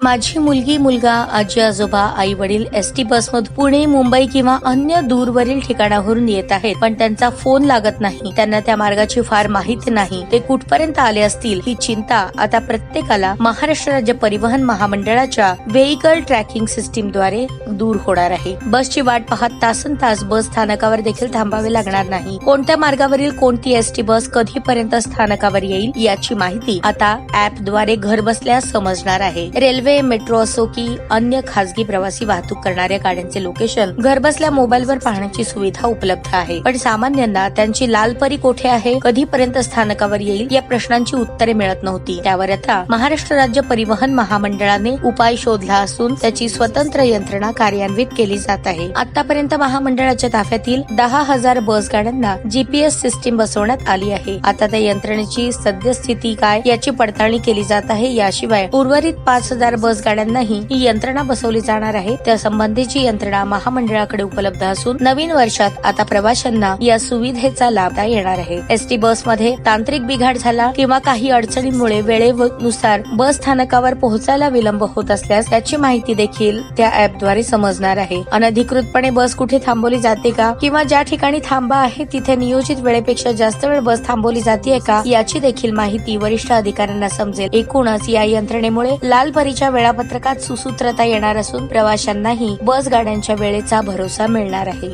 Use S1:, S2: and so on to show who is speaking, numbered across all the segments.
S1: माझी मुलगी मुलगा आजी आजोबा आई वडील एसटी बसमधून पुणे मुंबई किंवा अन्य दूरवरील ठिकाणावरून येत आहेत, पण त्यांचा फोन लागत नाही. त्यांना त्या मार्गाची फार माहिती नाही. ते कुठपर्यंत आले असतील ही चिंता आता प्रत्येकाला महाराष्ट्र राज्य परिवहन महामंडळाच्या व्हेइकल ट्रॅकिंग सिस्टीमद्वारे दूर होणार आहे. बसची वाट पाहत तासन तास बस स्थानकावर देखील थांबावे लागणार नाही. कोणत्या मार्गावरील कोणती एसटी बस कधीपर्यंत स्थानकावर येईल याची माहिती आता ऍपद्वारे घरबसल्या समजणार आहे. रेल्वे मेट्रो असो की अन्य खासगी प्रवासी वाहतूक करणाऱ्या गाड्यांचे लोकेशन घरबसल्या मोबाईलवर पाहण्याची सुविधा उपलब्ध आहे. पण सामान्यांना त्यांची लाल परी कोठे आहे, कधीपर्यंत स्थानकावर येईल या प्रश्नांची उत्तरे मिळत नव्हती. त्यावर आता महाराष्ट्र राज्य परिवहन महामंडळाने उपाय शोधला असून त्याची स्वतंत्र यंत्रणा कार्यान्वित केली जात आहे. आतापर्यंत महामंडळाच्या ताफ्यातील 10,000 बस गाड्यांना जीपीएस सिस्टीम बसवण्यात आली आहे. आता त्या यंत्रणेची सद्यस्थिती काय याची पडताळणी केली जात आहे. याशिवाय उर्वरित 5,000 बस गाड्यांनाही ही यंत्रणा बसवली जाणार आहे. त्या संबंधीची यंत्रणा महामंडळाकडे उपलब्ध असून नवीन वर्षात आता प्रवाशांना या सुविधेचा लाभ येणार आहे. एसटी बसमध्ये तांत्रिक बिघाड झाला किंवा काही अडचणींमुळे वेळेनुसार बस स्थानकावर पोहोचायला विलंब होत असल्यास त्याची माहिती देखील त्या ऍपद्वारे समजणार आहे. अनधिकृतपणे बस कुठे थांबवली जाते का किंवा ज्या ठिकाणी थांबा आहे तिथे नियोजित वेळेपेक्षा जास्त वेळ बस थांबवली जाते का याची देखील माहिती वरिष्ठ अधिकाऱ्यांना समजेल. एकूणच या यंत्रणेमुळे लाल परीच्या वेळापत्रकात सुसूत्रता येणार असून प्रवाशांनाही बस गाड्यांच्या वेळेचा भरोसा मिळणार आहे.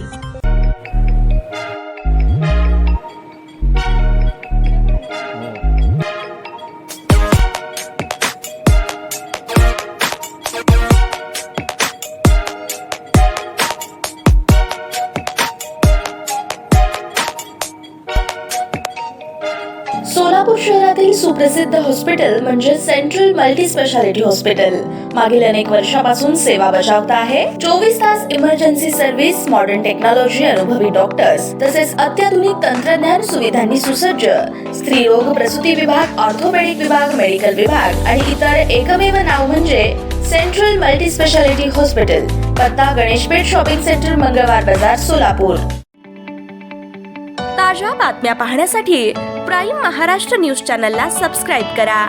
S2: सोलापूर शहरातील सुप्रसिद्ध हॉस्पिटल म्हणजे सेंट्रल मल्टी स्पेशालिटी हॉस्पिटल मागील अनेक वर्षापासून सेवा बजावत आहे. 24 तास इमर्जन्सी सर्व्हिस, मॉडर्न टेक्नॉलॉजी, अनुभवी डॉक्टर्स तसेच अत्याधुनिक तंत्रज्ञान सुविधांनी सुसज्ज स्त्रीरोग प्रसूती विभाग, ऑर्थोपेडिक विभाग, मेडिकल विभाग आणि इतर एकमेव नाव म्हणजे सेंट्रल मल्टी स्पेशालिटी हॉस्पिटल. पत्ता गणेशपेठ शॉपिंग सेंटर, मंगळवार बाजार, सोलापूर. ताज्या बातम्या पाहण्यासाठी प्राईम महाराष्ट्र न्यूज चॅनलला सबस्क्राईब करा.